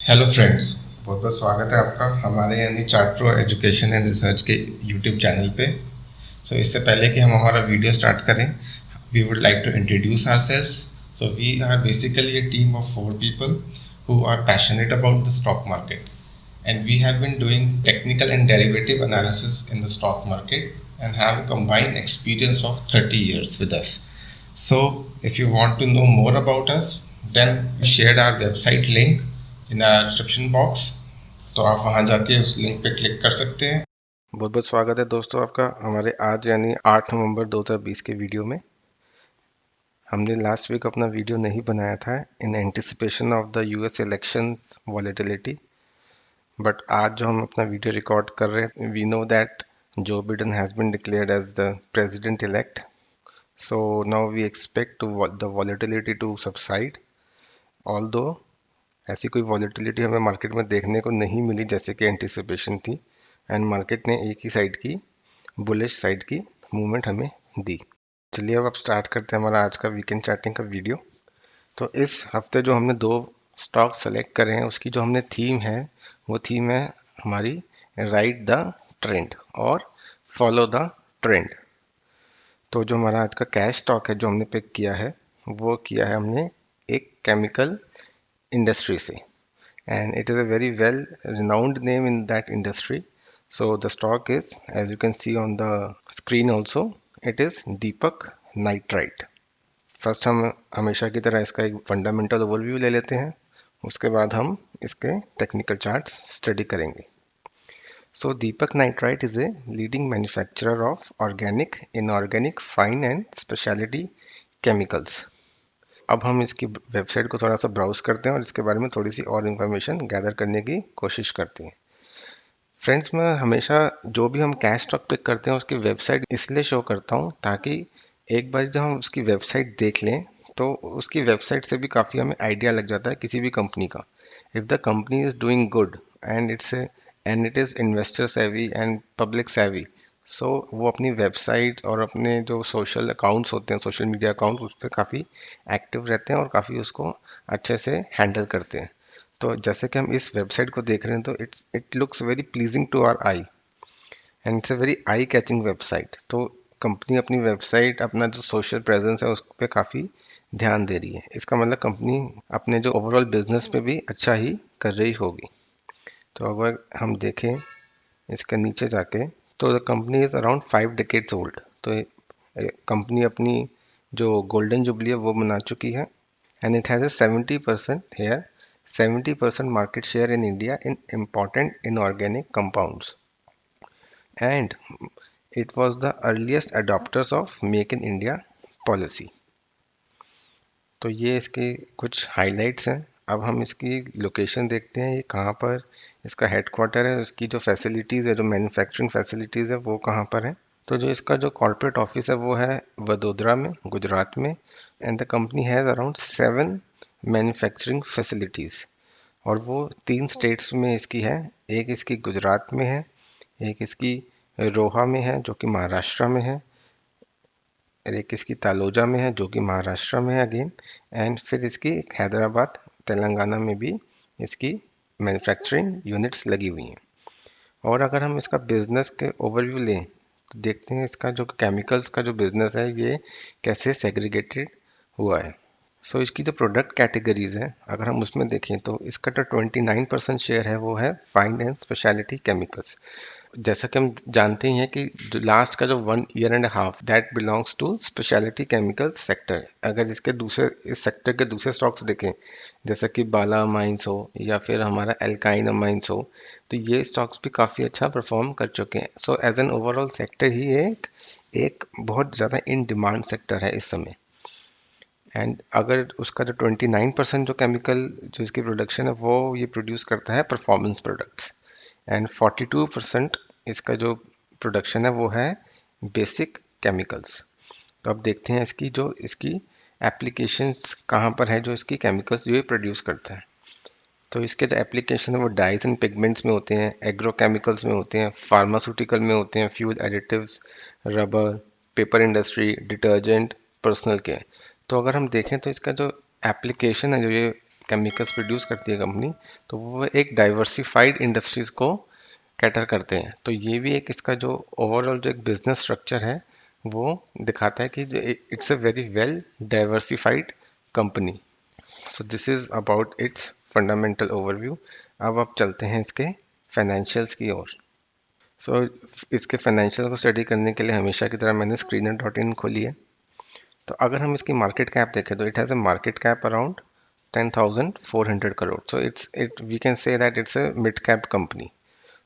Hello friends, बहुत बहुत स्वागत है आपका हमारे यानी chart pro education and research के यूट्यूब चैनल पे। इससे पहले कि हम हमारा वीडियो स्टार्ट करें, we would like to introduce ourselves. We are basically a team of 4 people who are passionate about the stock market, and we have been doing technical and derivative analysis in the stock market and have a combined experience of 30 years with us. So if you want to know more about us, then we shared our website link in description box, तो आप वहां जाके उस link पे click कर सकते हैं। बहुत बहुत स्वागत है दोस्तों आपका हमारे आज यानी 8 नवंबर 2020 के वीडियो में। हमने लास्ट वीक अपना वीडियो नहीं बनाया था in anticipation of the US elections volatility, but आज जो हम अपना वीडियो रिकॉर्ड कर रहे हैं, we know that Joe Biden has been declared as the president elect. So now we expect the volatility to subside, although ऐसी कोई volatility हमें मार्केट में देखने को नहीं मिली जैसे कि एंटिसिपेशन थी, एंड मार्केट ने एक ही साइड की बुलिश साइड की मूवमेंट हमें दी। चलिए अब स्टार्ट करते हैं हमारा आज का वीकेंड चार्टिंग का वीडियो। तो इस हफ्ते जो हमने 2 स्टॉक सेलेक्ट करे हैं उसकी जो हमने थीम है वो थीम है हमारी राइड द ट्रेंड और फॉलो द ट्रेंड। तो जो हमारा आज का कैश स्टॉक है जो हमने पिक किया है वो किया है हमने एक केमिकल इंडस्ट्री से, and it is a very well renowned name in that industry. So the stock is, as you can see on the screen also, it is Deepak Nitrite. First हम हमेशा की तरह इसका एक फंडामेंटल ओवरव्यू ले लेते हैं, उसके बाद हम इसके टेक्निकल चार्ट्स स्टडी करेंगे। So Deepak Nitrite is a leading manufacturer of organic, inorganic, fine and specialty chemicals. अब हम इसकी वेबसाइट को थोड़ा सा ब्राउज करते हैं और इसके बारे में थोड़ी सी और इन्फॉर्मेशन गैदर करने की कोशिश करते हैं। फ्रेंड्स, मैं हमेशा जो भी हम कैश स्टॉक पिक करते हैं उसकी वेबसाइट इसलिए शो करता हूँ ताकि एक बार जब हम उसकी वेबसाइट देख लें तो उसकी वेबसाइट से भी काफ़ी हमें आइडिया लग जाता है किसी भी कंपनी का। If the company is doing good and it is investor सेवी एंड पब्लिक सेवी, सो वो अपनी वेबसाइट और अपने जो सोशल अकाउंट्स होते हैं, सोशल मीडिया अकाउंट, उस पर काफ़ी एक्टिव रहते हैं और काफ़ी उसको अच्छे से हैंडल करते हैं। तो जैसे कि हम इस वेबसाइट को देख रहे हैं तो it looks very pleasing to our eye and it's a very eye catching website. तो कंपनी अपनी वेबसाइट, अपना जो सोशल प्रेजेंस है उस पर काफ़ी ध्यान दे रही है। इसका मतलब कंपनी अपने जो ओवरऑल बिजनेस पे भी अच्छा ही कर रही होगी। तो अगर हम देखें इसके नीचे जाके तो the company is around 5 decades old. तो कंपनी अपनी जो गोल्डन जुबली है वो मना चुकी है, and it has a 70% here 70% market share in India in important inorganic compounds, and it was the earliest adopters of Make in India policy. तो ये इसके कुछ हाइलाइट्स हैं। अब हम इसकी लोकेशन देखते हैं, ये कहाँ पर इसका हेडक्वार्टर है, उसकी जो फैसिलिटीज़ है, जो मैन्युफैक्चरिंग फैसिलिटीज़ है वो कहाँ पर है। तो जो इसका जो कॉर्पोरेट ऑफिस है वो है वडोदरा में, गुजरात में, and the company has around 7 manufacturing facilities, और वो 3 स्टेट्स में इसकी है। एक इसकी गुजरात में है, एक इसकी रोहा में है जो कि महाराष्ट्र में है, और एक इसकी तालोजा में है जो कि महाराष्ट्र में है अगेन, एंड फिर इसकी हैदराबाद तेलंगाना में भी इसकी मैन्युफैक्चरिंग यूनिट्स लगी हुई हैं। और अगर हम इसका बिजनेस के ओवरव्यू लें तो देखते हैं इसका जो केमिकल्स का जो बिजनेस है ये कैसे सेग्रीगेटेड हुआ है। इसकी जो प्रोडक्ट कैटेगरीज है अगर हम उसमें देखें तो इसका जो 29% शेयर है वो है फाइन एंड स्पेशलिटी केमिकल्स। जैसा कि हम जानते ही हैं कि जो लास्ट का जो 1.5 year that belongs to specialty chemicals sector. अगर इस सेक्टर के दूसरे स्टॉक्स देखें जैसा कि बाला माइंस हो या फिर हमारा एल्काइन माइंस हो, तो ये स्टॉक्स भी काफ़ी अच्छा परफॉर्म कर चुके हैं। So as an overall sector ही एक बहुत ज़्यादा इन डिमांड सेक्टर है इस समय। एंड अगर उसका जो 29% जो केमिकल जो इसकी प्रोडक्शन है वो ये प्रोड्यूस करता है परफॉर्मेंस प्रोडक्ट्स, एंड 42% इसका जो प्रोडक्शन है वो है बेसिक केमिकल्स। तो अब देखते हैं इसकी एप्लीकेशंस कहाँ पर है जो इसकी केमिकल्स जो ये प्रोड्यूस करता है। तो इसके जो एप्लीकेशन है वो डाइज एंड पिगमेंट्स में होते हैं, एग्रोकेमिकल्स में होते हैं, फार्मास्यूटिकल में होते हैं, fuel additives, rubber, paper industry, detergent, personal care. तो अगर हम देखें तो इसका जो एप्लीकेशन है जो ये केमिकल्स प्रोड्यूस करती है कंपनी, तो वो एक डाइवर्सिफाइड इंडस्ट्रीज को कैटर करते हैं। तो ये भी एक इसका जो ओवरऑल जो एक बिजनेस स्ट्रक्चर है वो दिखाता है कि it's a very well diversified company. So this is about its fundamental overview. अब आप चलते हैं इसके फाइनेंशियल्स की ओर। सो इसके फाइनेंशियल को स्टडी करने के लिए हमेशा की तरह मैंने screener.in खोली है। तो अगर हम इसकी मार्केट कैप देखें तो it has a market cap around 10,400 crore. So it we can say that it's a mid cap company.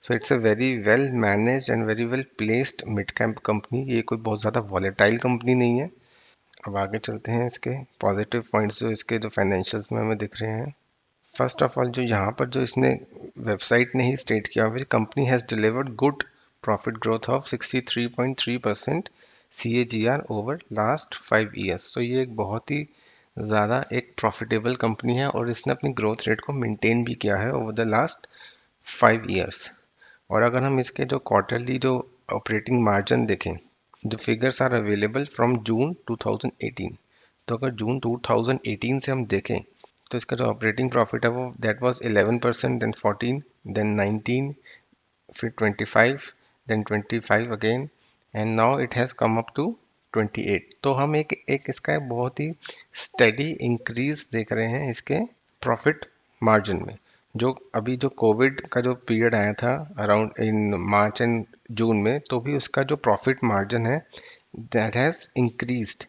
So it's a very well managed and very well placed mid cap company. ये कोई बहुत ज़्यादा volatile company नहीं है। अब आगे चलते हैं इसके पॉजिटिव पॉइंट्स जो इसके जो फाइनेंशियल्स में हमें दिख रहे हैं। फर्स्ट ऑफ ऑल जो यहाँ पर जो इसने वेबसाइट ने ही स्टेट किया हुआ है, company has delivered good profit growth of 63.3% CAGR over last 5 years. तो ये एक बहुत ही ज़्यादा एक प्रॉफिटेबल कंपनी है और इसने अपनी ग्रोथ रेट को मेंटेन भी किया है ओवर द लास्ट 5 ईयर्स। और अगर हम इसके जो क्वार्टरली जो ऑपरेटिंग मार्जिन देखें, the figures are available from June 2018। तो अगर जून 2018 से हम देखें तो इसका जो ऑपरेटिंग प्रॉफिट है वो दैट वाज 11%, देन 14, देन 19, फिर 25, then 25 again, and now it has come up to 28। तो हम एक इसका बहुत ही स्टेडी इंक्रीज देख रहे हैं इसके प्रॉफिट मार्जिन में। जो अभी जो कोविड का जो पीरियड आया था around in March and June में, तो भी उसका जो प्रॉफिट मार्जिन है that has increased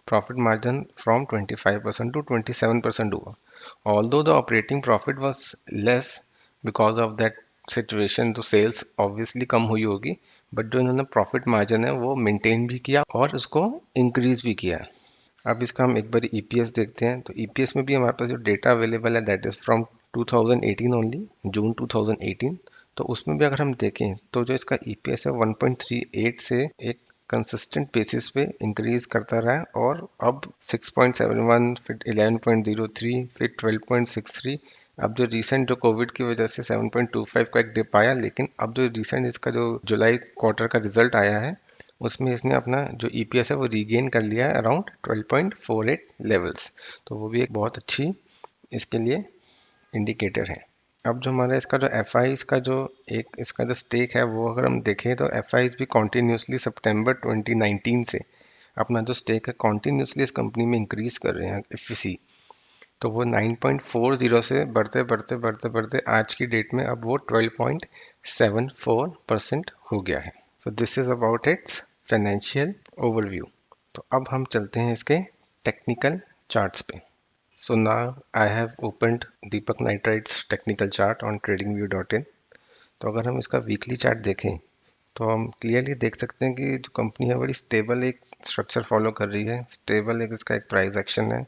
profit margin from 25% to 27% हुआ। Although the operating profit was less because of that situation, तो sales obviously कम हुई होगी, बट जो इन्होंने प्रॉफिट मार्जिन है वो मेंटेन भी किया और उसको इंक्रीज भी किया। अब इसका हम एक बार ईपीएस देखते हैं। तो ईपीएस में भी हमारे पास जो डेटा अवेलेबल है दैट इज फ्रॉम 2018 ओनली, जून 2018। तो उसमें भी अगर हम देखें तो जो इसका ईपीएस है 1.38 से एक कंसिस्टेंट बेसिस पे इंक्रीज करता रहा है और अब 6.71, फिर 11.03, फिर 12.63। अब जो रिसेंट जो कोविड की वजह से 7.25 का एक डिप आया, लेकिन अब जो रिसेंट इसका जो जुलाई क्वार्टर का रिजल्ट आया है उसमें इसने अपना जो ईपीएस है वो रीगेन कर लिया है अराउंड 12.48 लेवल्स। तो वो भी एक बहुत अच्छी इसके लिए इंडिकेटर है। अब जो हमारा इसका जो एफ का जो एक इसका जो स्टेक है वो अगर हम देखें तो एफ भी कॉन्टीन्यूसली सितंबर 2019 से अपना जो स्टेक है कॉन्टीन्यूसली इस कंपनी में इंक्रीज कर रहे हैं एफसी। तो वो 9.40 से बढ़ते बढ़ते बढ़ते बढ़ते आज की डेट में अब वो 12.74% हो गया है। So this is about it's financial overview. तो अब हम चलते हैं इसके टेक्निकल चार्ट्स पे। So now I have opened Deepak nitrites technical chart on tradingview.in। तो अगर हम इसका वीकली चार्ट देखें तो हम क्लियरली देख सकते हैं कि जो कंपनी है बड़ी स्टेबल एक स्ट्रक्चर फॉलो कर रही है। स्टेबल एक इसका एक प्राइस एक्शन है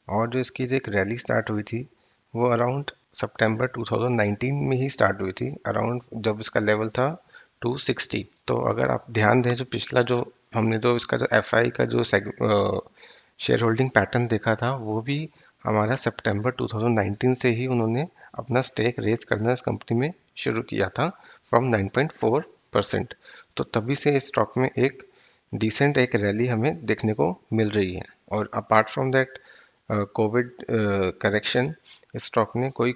और जो इसकी जो एक रैली स्टार्ट हुई थी वो अराउंड सितंबर 2019 में ही स्टार्ट हुई थी, अराउंड जब इसका लेवल था 260। तो अगर आप ध्यान दें जो पिछला जो हमने जो इसका जो एफआई का जो शेयर होल्डिंग पैटर्न देखा था वो भी हमारा सितंबर 2019 से ही उन्होंने अपना स्टेक रेज करना इस कंपनी में शुरू किया था फ्रॉम 9.4%। तो तभी से इस स्टॉक में एक डिसेंट एक रैली हमें देखने को मिल रही है। और apart from that Covid correction, इस स्टॉक ने कोई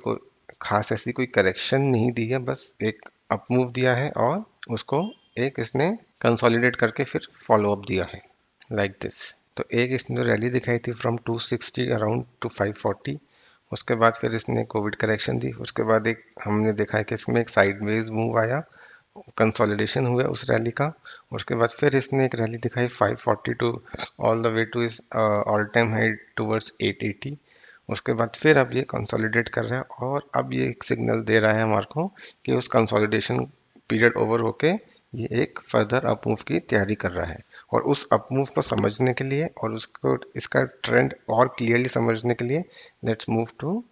खास ऐसी कोई करेक्शन नहीं दी है, बस एक अप मूव दिया है और उसको एक इसने कंसोलिडेट करके फिर फॉलो अप दिया है लाइक दिस। तो एक इसने जो रैली दिखाई थी फ्रॉम 260 अराउंड टू 540, उसके बाद फिर इसने कोविड करेक्शन दी, उसके बाद एक हमने देखा है कि इसमें एक साइडवेज मूव आया, कंसोलिडेशन हुआ उस रैली का। उसके बाद फिर इसने एक रैली दिखाई 540 to all the way to इस ऑल टाइम हाई टूवर्ड्स 880। उसके बाद फिर अब ये कंसोलिडेट कर रहा है और अब ये एक सिग्नल दे रहा है हमारे को कि उस कंसोलिडेशन पीरियड ओवर होके ये एक फर्दर अप मूव की तैयारी कर रहा है। और उस अप मूव को समझने के लिए और उसको इसका ट्रेंड और क्लियरली समझने के लिए let's move to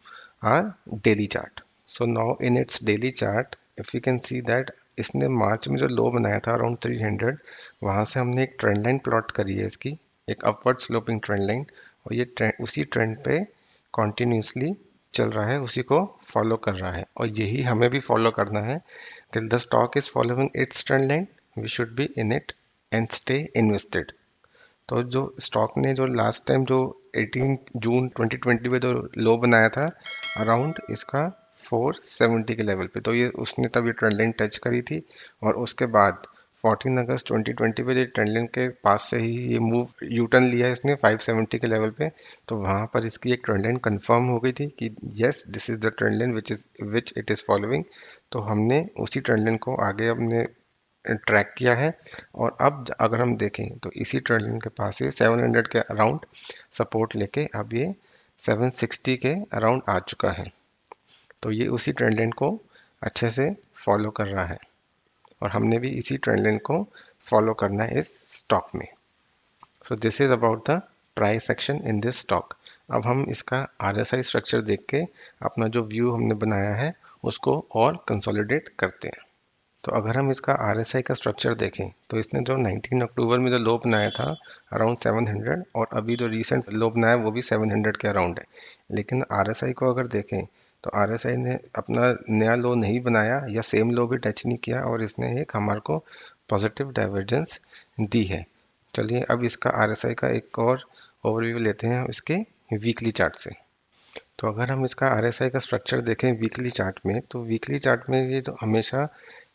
our daily chart. So now in its daily chart if you can see that इसने मार्च में जो लो बनाया था अराउंड 300, वहाँ से हमने एक ट्रेंड लाइन प्लॉट करी है इसकी, एक अपवर्ड स्लोपिंग ट्रेंड लाइन, और ये ट्रेंड उसी ट्रेंड पे कॉन्टिन्यूसली चल रहा है, उसी को फॉलो कर रहा है और यही हमें भी फॉलो करना है। Till the stock is following its trend line we should be in it and stay invested. तो जो स्टॉक ने जो लास्ट टाइम जो 18 जून 2020 में जो लो बनाया था अराउंड इसका 470 के लेवल पे, तो ये उसने तब ये ट्रेंड लाइन टच करी थी। और उसके बाद 14 अगस्त 2020 पे ये ट्रेंड लाइन के पास से ही ये मूव यू टर्न लिया है इसने 570 के लेवल पे। तो वहाँ पर इसकी एक ट्रेंड लाइन कंफर्म हो गई थी कि yes this is the trend line which it is following. तो हमने उसी ट्रेंड लाइन को आगे अपने ट्रैक किया है। और अब अगर हम देखें तो इसी ट्रेंड लाइन के पास से 700 के अराउंड सपोर्ट लेके अब ये 760 के अराउंड आ चुका है। तो ये उसी ट्रेंड लाइन को अच्छे से फॉलो कर रहा है और हमने भी इसी ट्रेंड लाइन को फॉलो करना है इस स्टॉक में। So this is about the price action in this stock. अब हम इसका आरएसआई स्ट्रक्चर देख के अपना जो व्यू हमने बनाया है उसको और कंसोलिडेट करते हैं। तो अगर हम इसका आरएसआई का स्ट्रक्चर देखें तो इसने जो 19 अक्टूबर में जो लो बनाया था अराउंड 700 और अभी जो रिसेंट लो बनाया वो भी 700 के अराउंड है। लेकिन आरएसआई को अगर देखें तो आरएसआई ने अपना नया लो नहीं बनाया या सेम लो भी टच नहीं किया और इसने एक हमारे को पॉजिटिव डाइवर्जेंस दी है। चलिए अब इसका आरएसआई का एक और ओवरव्यू लेते हैं इसके वीकली चार्ट से। तो अगर हम इसका आरएसआई का स्ट्रक्चर देखें वीकली चार्ट में तो वीकली चार्ट में ये जो हमेशा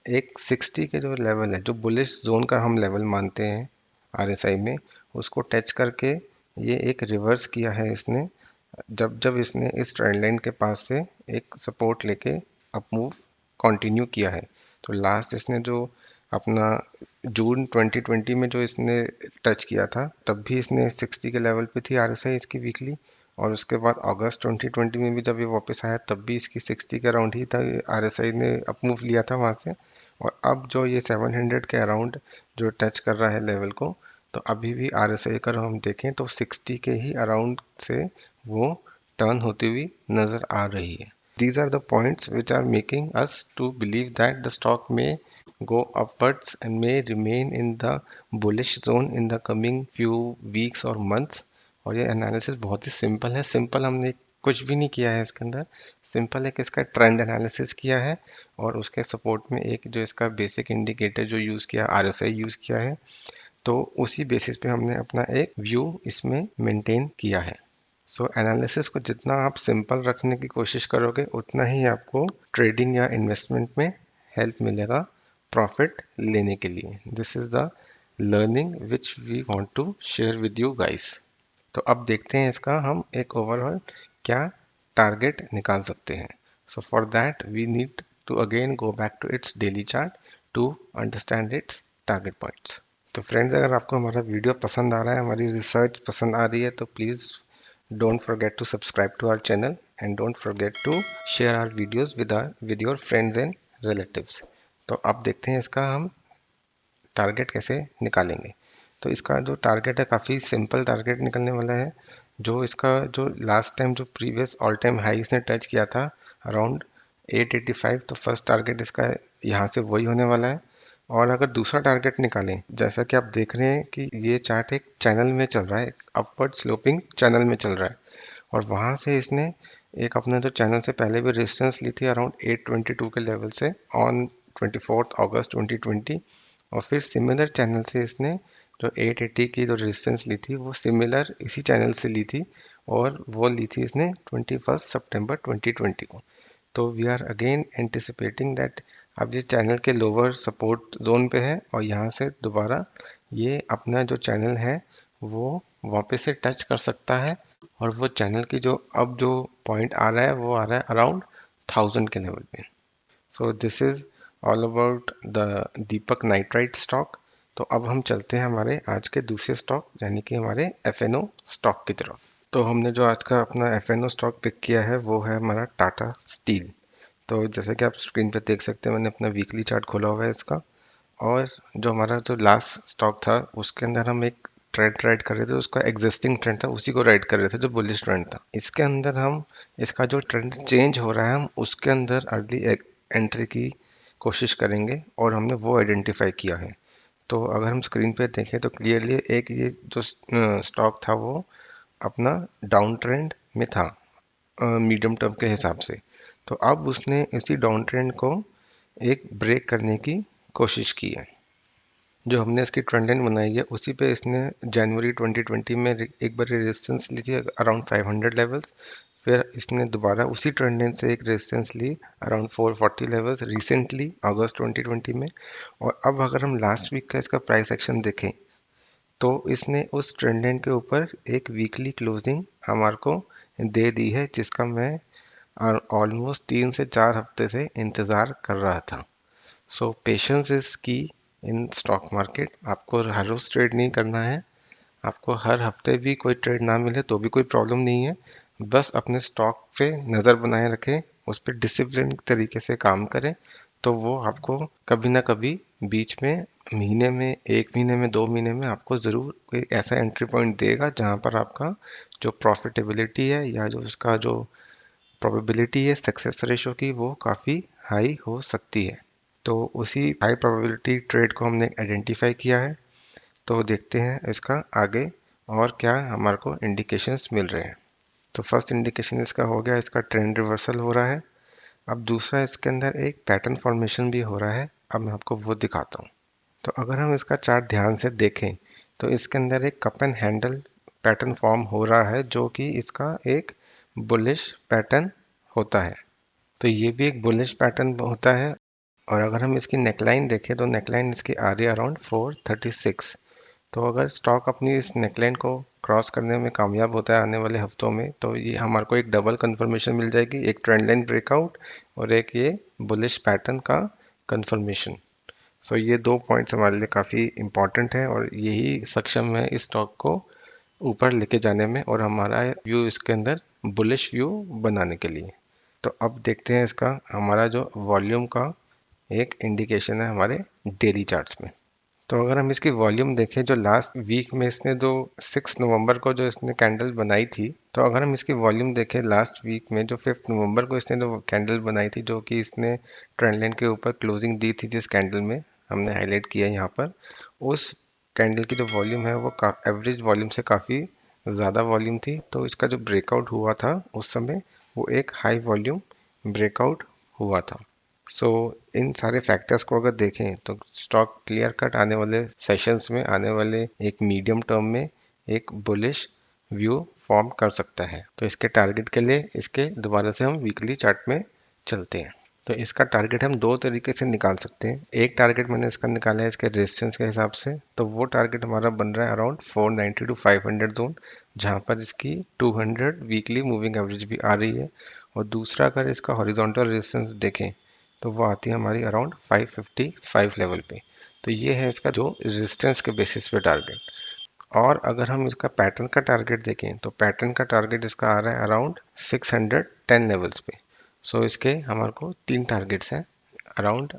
एक 60 के जो लेवल है जो बुलिश जोन का हम लेवल मानते हैं आरएसआई में उसको टच करके ये एक रिवर्स किया है इसने। जब जब इसने इस ट्रेंड लाइन के पास से एक सपोर्ट लेके अप मूव कंटिन्यू किया है। तो लास्ट इसने जो अपना जून 2020 में जो इसने टच किया था तब भी इसने 60 के लेवल पे थी आरएसआई इसकी वीकली। और उसके बाद अगस्त 2020 में भी जब ये वापस आया तब भी इसकी 60 के अराउंड ही था आरएसआई ने अप मूव लिया था वहाँ से। और अब जो ये 700 के अराउंड जो टच कर रहा है लेवल को तो अभी भी आरएसआई का हम देखें तो 60 के ही अराउंड से वो टर्न होती हुई नजर आ रही है। These are the points which are making us to believe that the stock may go upwards and may remain in the bullish zone in the coming few weeks or months। और ये analysis बहुत ही simple है। Simple हमने कुछ भी नहीं किया है इसके अंदर। सिंपल एक इसका ट्रेंड एनालिसिस किया है और उसके सपोर्ट में एक जो इसका बेसिक इंडिकेटर जो यूज़ किया आरएसआई यूज़ किया है। तो उसी बेसिस पे हमने अपना एक व्यू इसमें मेंटेन किया है। सो एनालिसिस को जितना आप सिंपल रखने की कोशिश करोगे उतना ही आपको ट्रेडिंग या इन्वेस्टमेंट में हेल्प मिलेगा प्रॉफिट लेने के लिए। This is the learning which we want to share with you guys. तो अब देखते हैं इसका हम एक ओवरऑल क्या टारगेट निकाल सकते हैं। So for that we need to again go back to its daily chart to understand its target points. तो फ्रेंड्स अगर आपको हमारा वीडियो पसंद आ रहा है हमारी रिसर्च पसंद आ रही है तो please don't forget to subscribe to our channel and don't forget to share our videos with your friends and relatives। तो अब देखते हैं इसका हम टारगेट कैसे निकालेंगे। तो इसका जो टारगेट है काफ़ी सिंपल टारगेट निकलने वाला है। जो इसका जो लास्ट टाइम जो प्रीवियस ऑल टाइम हाई इसने टच किया था अराउंड 885 तो फर्स्ट टारगेट इसका यहाँ से वही होने वाला है। और अगर दूसरा टारगेट निकालें जैसा कि आप देख रहे हैं कि ये चार्ट एक चैनल में चल रहा है अपवर्ड स्लोपिंग चैनल में चल रहा है। और वहाँ से इसने एक अपना जो चैनल से पहले भी रेजिस्टेंस ली थी अराउंड 822 के लेवल से ऑन 24 अगस्त 2020। और फिर सिमिलर चैनल से इसने जो 880 की जो रेजिस्टेंस ली थी वो सिमिलर इसी चैनल से ली थी और वो ली थी इसने 21 सितंबर 2020 को। तो we are again anticipating that अब ये चैनल के लोअर सपोर्ट जोन पे है और यहाँ से दोबारा ये अपना जो चैनल है वो वापस से टच कर सकता है। और वो चैनल की जो अब जो पॉइंट आ रहा है वो आ रहा है अराउंड 1000 के लेवल पे। So this is all about the Deepak nitrite stock. तो अब हम चलते हैं हमारे आज के दूसरे स्टॉक यानी कि हमारे एफएनओ स्टॉक की तरफ। तो हमने जो आज का अपना एफएनओ स्टॉक पिक किया है वो है हमारा टाटा स्टील। तो जैसे कि आप स्क्रीन पे देख सकते हैं मैंने अपना वीकली चार्ट खोला हुआ है इसका। और जो हमारा जो लास्ट स्टॉक था उसके अंदर हम एक ट्रेंड राइड कर रहे थे उसका एग्जिस्टिंग ट्रेंड था उसी को राइड कर रहे थे जो बुलिश ट्रेंड था। इसके अंदर हम इसका जो ट्रेंड चेंज हो रहा है हम उसके अंदर अर्ली एंट्री की कोशिश करेंगे और हमने वो आइडेंटिफाई किया है। तो अगर हम स्क्रीन पे देखें तो क्लियरली एक ये जो स्टॉक था वो अपना डाउन ट्रेंड में था मीडियम टर्म के हिसाब से। तो अब उसने इसी डाउन ट्रेंड को एक ब्रेक करने की कोशिश की है। जो हमने इसकी ट्रेंड लाइन बनाई है उसी पे इसने जनवरी 2020 में एक बार रेजिस्टेंस ली थी अराउंड 500 लेवल्स। फिर इसने दोबारा उसी ट्रेंड लाइन से एक रेजिस्टेंस ली अराउंड 440 लेवल्स रिसेंटली अगस्त 2020 में। और अब अगर हम लास्ट वीक का इसका प्राइस एक्शन देखें तो इसने उस ट्रेंड लाइन के ऊपर एक वीकली क्लोजिंग हमारे को दे दी है, जिसका मैं ऑलमोस्ट 3 से 4 हफ्ते से इंतज़ार कर रहा था। सो पेशेंस इज की इन स्टॉक मार्केट। आपको हर रोज ट्रेड नहीं करना है, आपको हर हफ्ते भी कोई ट्रेड ना मिले तो भी कोई प्रॉब्लम नहीं है। बस अपने स्टॉक पे नज़र बनाए रखें, उस पर डिसिप्लिन तरीके से काम करें, तो वो आपको कभी ना कभी बीच में महीने में, 1 महीने में, 2 महीने में आपको ज़रूर कोई ऐसा एंट्री पॉइंट देगा जहाँ पर आपका जो प्रॉफिटेबिलिटी है या जो उसका जो प्रोबेबिलिटी है सक्सेस रेशो की वो काफ़ी हाई हो सकती है। तो उसी हाई प्रोबेबिलिटी ट्रेड को हमने आइडेंटिफाई किया है। तो देखते हैं इसका आगे और क्या हमारे को इंडिकेशंस मिल रहे हैं। तो फर्स्ट इंडिकेशन इसका हो गया, इसका ट्रेंड रिवर्सल हो रहा है। अब दूसरा इसके अंदर एक पैटर्न फॉर्मेशन भी हो रहा है, अब मैं आपको वो दिखाता हूँ। तो अगर हम इसका चार्ट ध्यान से देखें तो इसके अंदर एक cup and handle pattern form हो रहा है, जो कि इसका एक बुलिश पैटर्न होता है। तो ये भी एक बुलिश पैटर्न होता है। और अगर हम इसकी नेकलाइन देखें तो नेकलाइन इसकी आ रही है अराउंड 436। तो अगर स्टॉक अपनी इस नेकलाइन को क्रॉस करने में कामयाब होता है आने वाले हफ्तों में, तो ये हमारे को एक डबल कंफर्मेशन मिल जाएगी, एक ट्रेंड लाइन ब्रेकआउट और एक ये बुलिश पैटर्न का कंफर्मेशन। सो ये 2 पॉइंट्स हमारे लिए काफ़ी इंपॉर्टेंट है और यही सक्षम है इस स्टॉक को ऊपर लेके जाने में और हमारा व्यू इसके अंदर बुलिश व्यू बनाने के लिए। तो अब देखते हैं इसका हमारा जो वॉल्यूम का एक इंडिकेशन है हमारे डेली चार्ट्स में। तो अगर हम इसकी वॉल्यूम देखें, जो लास्ट वीक में इसने जो 6 नवंबर को जो इसने कैंडल बनाई थी, तो अगर हम इसकी वॉल्यूम देखें लास्ट वीक में जो 5 नवंबर को इसने जो कैंडल बनाई थी, जो कि इसने ट्रेंड लाइन के ऊपर क्लोजिंग दी थी, जिस कैंडल में हमने हाईलाइट किया यहाँ पर, उस कैंडल की जो वॉल्यूम है वो एवरेज वॉल्यूम से काफ़ी ज़्यादा वॉल्यूम थी। तो इसका जो ब्रेकआउट हुआ था उस समय वो एक हाई वॉल्यूम ब्रेकआउट हुआ था। सो इन सारे फैक्टर्स को अगर देखें तो स्टॉक क्लियर कट आने वाले सेशंस में, आने वाले एक मीडियम टर्म में एक बुलिश व्यू फॉर्म कर सकता है। तो इसके टारगेट के लिए इसके दोबारा से हम वीकली चार्ट में चलते हैं। तो इसका टारगेट हम दो तरीके से निकाल सकते हैं। एक टारगेट मैंने इसका निकाला है इसके रेजिस्टेंस के हिसाब से, तो वो टारगेट हमारा बन रहा है अराउंड 490 टू 500 जोन, जहाँ पर इसकी 200 वीकली मूविंग एवरेज भी आ रही है। और दूसरा अगर इसका हॉरिजॉन्टल रेजिस्टेंस देखें तो वो आती है हमारी अराउंड 555 लेवल पे। तो ये है इसका जो रेजिस्टेंस के बेसिस पे टारगेट। और अगर हम इसका पैटर्न का टारगेट देखें तो पैटर्न का टारगेट इसका आ रहा है अराउंड 610 लेवल्स पे। सो इसके हमारे को 3 टारगेट्स हैं अराउंड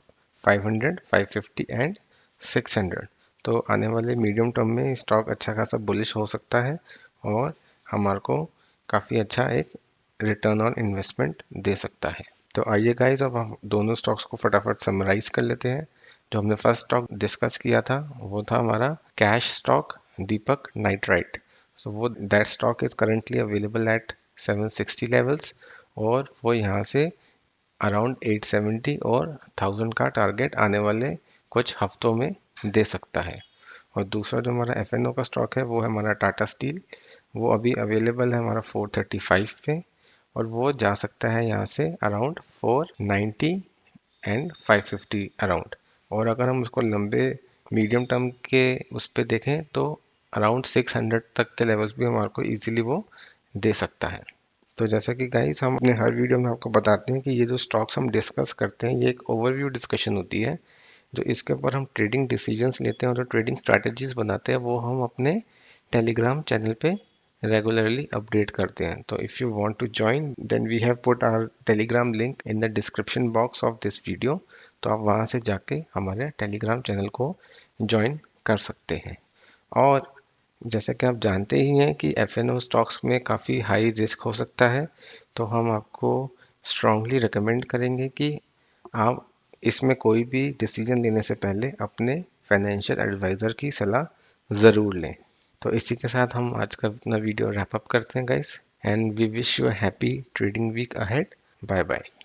500, 550 एंड 600। तो आने वाले मीडियम टर्म में स्टॉक अच्छा खासा बुलिश हो सकता है और हमारे को काफ़ी अच्छा एक रिटर्न ऑन इन्वेस्टमेंट दे सकता है। तो आइए गाइस अब हम दोनों स्टॉक्स को फटाफट समराइज कर लेते हैं। जो हमने फर्स्ट स्टॉक डिस्कस किया था वो था हमारा कैश स्टॉक दीपक नाइट्राइट। सो वो that stock is currently available at 760 levels और वो यहाँ से अराउंड 870 और 1000 का टारगेट आने वाले कुछ हफ्तों में दे सकता है। और दूसरा जो हमारा एफ का स्टॉक है वो है हमारा टाटा स्टील। वो अभी अवेलेबल है हमारा 435 पे और वो जा सकता है यहाँ से अराउंड 490 एंड 550 अराउंड। और अगर हम उसको लंबे मीडियम टर्म के उस पर देखें तो अराउंड 600 तक के लेवल्स भी हमारे को इजीली वो दे सकता है। तो जैसा कि गाइस हम अपने हर वीडियो में आपको बताते हैं कि ये जो स्टॉक्स हम डिस्कस करते हैं ये एक ओवरव्यू डिस्कशन होती है। जो इसके ऊपर हम ट्रेडिंग डिसीजंस लेते हैं और जो ट्रेडिंग स्ट्रैटेजीज बनाते हैं वो हम अपने टेलीग्राम चैनल पे रेगुलरली अपडेट करते हैं। तो if you want to join then we have put our Telegram link in the description box of this video. तो आप वहाँ से जाके हमारे टेलीग्राम चैनल को ज्वाइन कर सकते हैं। और जैसा कि आप जानते ही हैं कि एफ स्टॉक्स में काफ़ी हाई रिस्क हो सकता है, तो हम आपको स्ट्रांगली रिकमेंड करेंगे कि आप इसमें कोई भी डिसीजन लेने से पहले अपने फाइनेंशियल एडवाइज़र की सलाह ज़रूर लें। तो इसी के साथ हम आज का अपना वीडियो रैप अप करते हैं guys, and we wish you a happy trading week ahead. Bye bye.